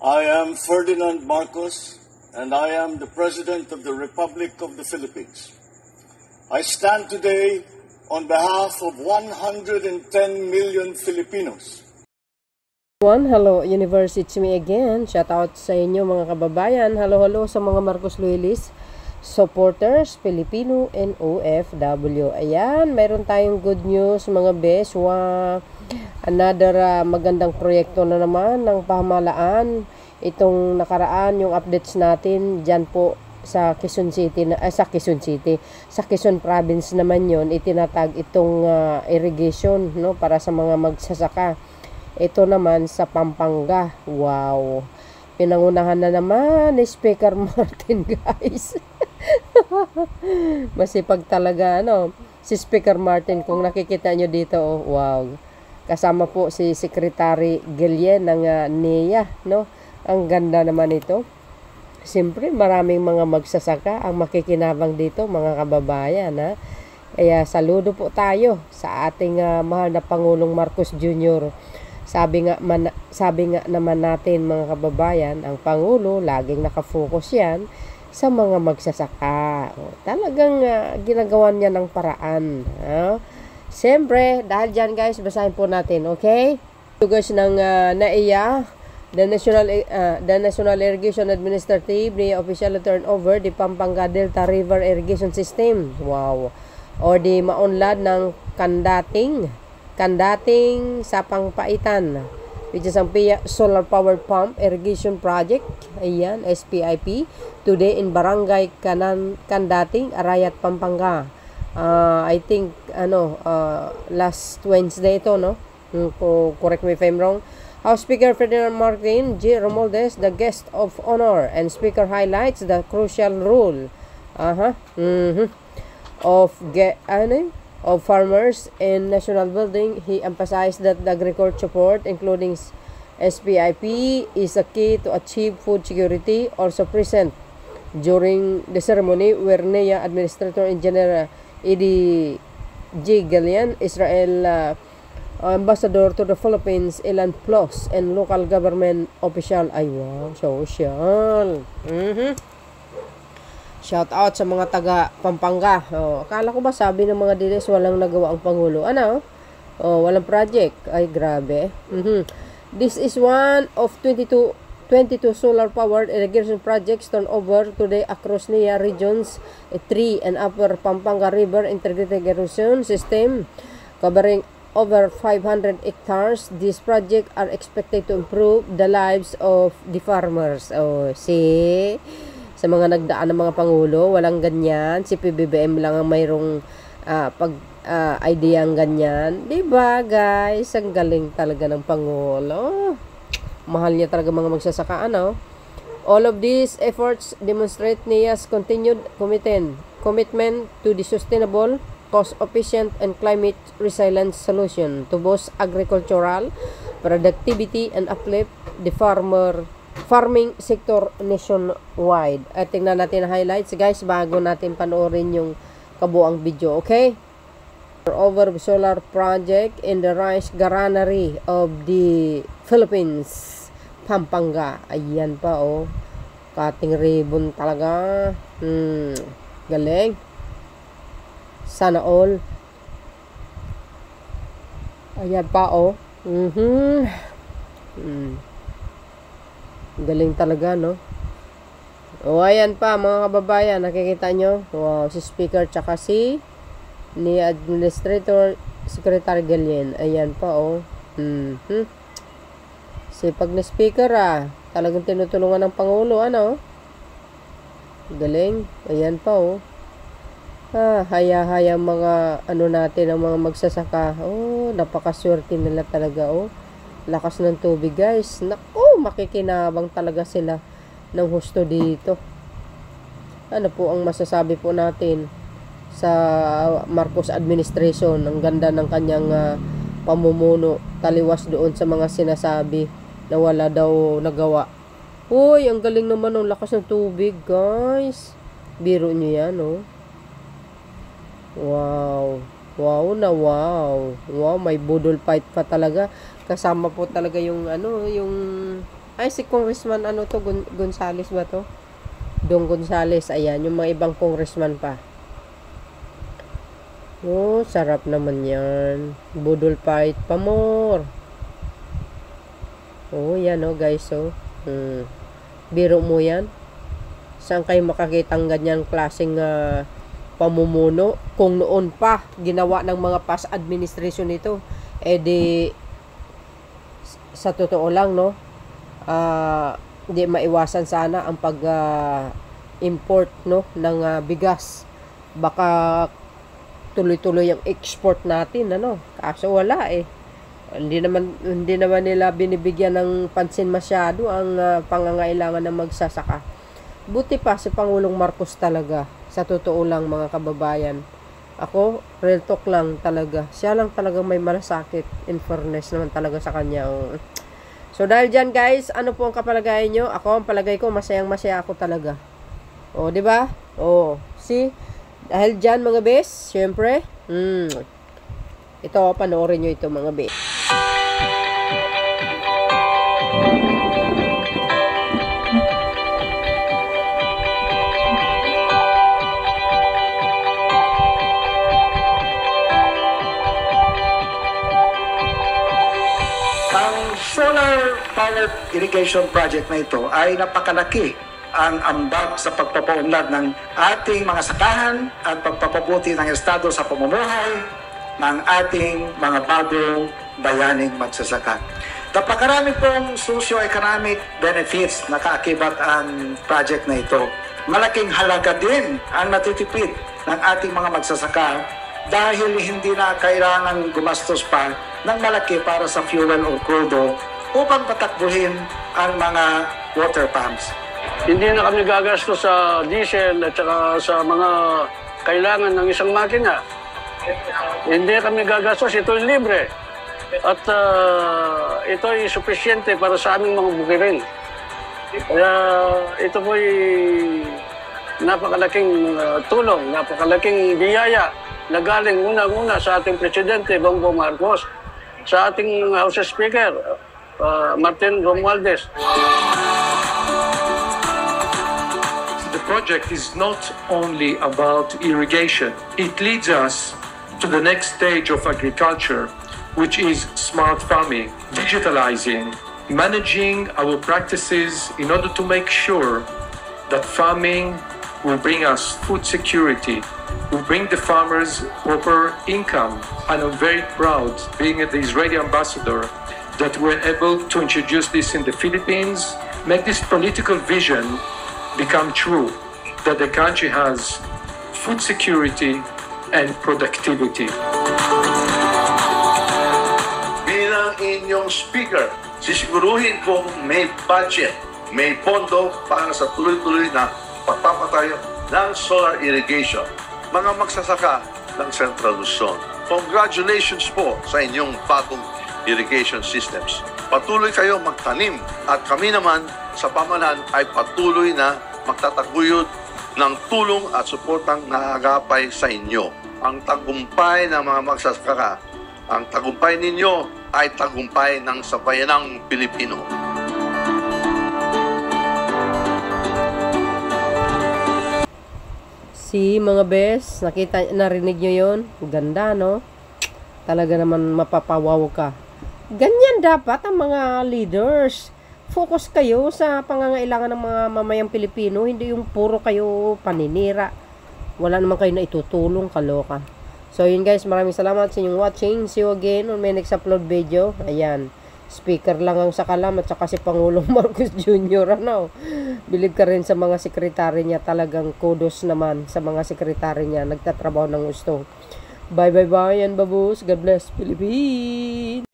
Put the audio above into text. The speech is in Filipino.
I am Ferdinand Marcos, and I am the President of the Republic of the Philippines. I stand today on behalf of 110 million Filipinos. Hello universe, it's me again. Shout out sa inyo mga kababayan. Hello sa mga Marcos Loyalists, supporters, Filipino and OFW. Ayan, mayroon tayong good news mga bes. Another magandang proyekto na naman ng pamahalaan. Itong nakaraan yung updates natin dyan po sa Quezon City, sa Quezon Province naman yon, itinatag itong irrigation, no, para sa mga magsasaka. Ito naman sa Pampanga. Wow, pinangunahan na naman ni Speaker Martin, guys. Masipag talaga, ano, si Speaker Martin. Kung nakikita nyo dito, oh, wow, kasama po si Secretary Guillen ng NEA, no. Ang ganda naman ito. Siyempre, maraming mga magsasaka ang makikinabang dito, mga kababayan, ha. Kaya saludo po tayo sa ating mahal na Pangulong Marcos Jr. Sabi nga naman natin, mga kababayan, ang Pangulo laging nakafocus yan sa mga magsasaka. Talagang ginagawa niya ng paraan. Siyempre, dahil dyan, guys, basahin po natin, okay? Ito, guys, ng NAIA, the National Irrigation Administrative, the official turnover the Pampanga Delta River Irrigation System. Wow. O di maunlad ng kandating sa Pangpaitan, which is ang Solar Power Pump Irrigation Project. Ayan, SPIP. Today in Barangay Kandating, Arayat, Pampanga. I think, last Wednesday ito, no? Correct me if I'm wrong. House Speaker Ferdinand Martin G. Romualdez, the guest of honor, and Speaker highlights the crucial role of farmers in national building. He emphasized that the agriculture support, including SPIP, is a key to achieve food security. Also present during the ceremony were NEA Administrator Engineer Eddie G. Guillen, Israel Ambassador to the Philippines, Ilan Plus, and local government official. Ay, wow, social. Shout out sa mga taga Pampanga. Akala ko ba sabi ng mga diles walang nagawa ang Pangulo? Ano? Walang project. Ay, grabe. This is one of 22 solar-powered irrigation projects turned over today across NEA regions 3 and Upper Pampanga River Integrated Irrigation System, covering over 500 hectares. These projects are expected to improve the lives of the farmers. See? Sa mga nagdaan ng mga Pangulo, walang ganyan. Si PBBM lang ang mayroong idea ang ganyan. Diba, guys? Ang galing talaga ng Pangulo. Mahal niya talaga mga magsasaka, ano? All of these efforts demonstrate NEA's continued commitment to the sustainable, cost-efficient, and climate-resilient solution to boost agricultural productivity and uplift the farming sector nationwide. At tingnan natin ang highlights, guys, bago natin panoorin yung kabuang video, okay? Over solar project in the rice granary of the Philippines, Pampanga. Ayan pa, oh. Cutting ribbon talaga. Galing. Sana all. Ayan pa, oh. Galing talaga, no? O, ayan pa, mga kababayan. Nakikita nyo? Wow, si Speaker tsaka si ni Administrator Secretary Guillen. Ayan pa, oh. Sipag na Speaker, Talagang tinutulungan ng Pangulo, ano? Galing. Ayan pa, oh. Haya-haya mga natin, ang mga magsasaka. Napakaswerte nila talaga, oh. Lakas ng tubig, guys. Naku, makikinabang talaga sila ng husto dito. Ano po ang masasabi po natin sa Marcos administration? Ang ganda ng kanyang pamumuno, taliwas doon sa mga sinasabi na wala daw nagawa. Uy, ang galing naman ng lakas ng tubig, guys. Biro nyo yan, oh. Wow. Wow na wow. Wow, may budol fight pa talaga. Kasama po talaga yung Ay, si Congressman, ano to, Gonzales ba to? Dong Gonzales, ayan, yung mga ibang congressman pa. Oh, sarap naman yan. Budol fight pa more. Oh, yan oh, guys, oh. Biro mo yan. Saan kayo makakita ang ganyan klaseng pamumuno? Kung noon pa, ginawa ng mga past administration ito, di, sa totoo lang, no, hindi maiwasan sana ang pag-import, no, ng bigas. Baka tuloy-tuloy ang export natin, ano. Kaso wala eh. Hindi naman nila binibigyan ng pansin masyado ang pangangailangan ng magsasaka. Buti pa si Pangulong Marcos talaga. Sa totoo lang, mga kababayan. Ako, real talk lang talaga. Siya lang talagang may malasakit. In fairness naman talaga sa kanya. So, dahil dyan, guys, ano po ang kapalagayan nyo? Ako, ang palagay ko, masayang-masaya ako talaga. O, di ba? O, see? Dahil dyan, mga bes, syempre, ito, panoorin nyo ito, mga bes. Solar power irrigation project na ito ay napakalaki ang ambag sa pagpapaunlad ng ating mga sakahan at pagpapabuti ng estado sa pamumuhay ng ating mga bagong bayaning magsasaka. Napakarami pong socio-economic benefits na kaakibat ang project na ito. Malaking halaga din ang natitipid ng ating mga magsasaka dahil hindi na kailangan gumastos pa ng malaki para sa fuel o crudo upang patakbuhin ang mga water pumps. Hindi na kami gagastos sa diesel at saka sa mga kailangan ng isang makina. Hindi kami gagastos, ito ay libre. At ito ay sufisyente para sa aming mga bukirin. Kaya ito po ay napakalaking tulong, napakalaking biyaya na galing unang-una sa ating Presidente Bongbong Marcos, sa ating House Speaker Martin Romualdez. The project is not only about irrigation. It leads us to the next stage of agriculture, which is smart farming, digitalizing, managing our practices in order to make sure that farming will bring us food security, will bring the farmers proper income. And I'm very proud, being the Israeli ambassador, that we're able to introduce this in the Philippines, make this political vision become true, that the country has food security and productivity. Bilang inyong speaker, sisiguruhin kong may budget, may pondo para sa tuloy-tuloy na pagpapatayo ng solar irrigation. Mga magsasaka ng Central Luzon, congratulations po sa inyong bagong irrigation systems. Patuloy kayo magtanim at kami naman sa pamahalaan ay patuloy na magtataguyod ng tulong at suportang naagapay sa inyo. Ang tagumpay ng mga magsasaka, ang tagumpay ninyo ay tagumpay ng sambayanang Pilipino. Mga bes, narinig nyo yun? Ganda, no? Talaga naman mapapawaw ka. Ganyan dapat ang mga leaders. Focus kayo sa pangangailangan ng mga mamayang Pilipino, hindi yung puro kayo paninira. Wala naman kayo na itutulong, kaloka. So yun guys, maraming salamat sa inyong watching. See you again on my next upload video. Ayan, speaker lang ang sakalam at saka si Pangulong Marcos Jr. Ano? Bilib ka rin sa mga sekretary niya. Talagang kudos naman sa mga sekretary niya. Nagtatrabaho ng gusto. Bye and babus. God bless Philippines.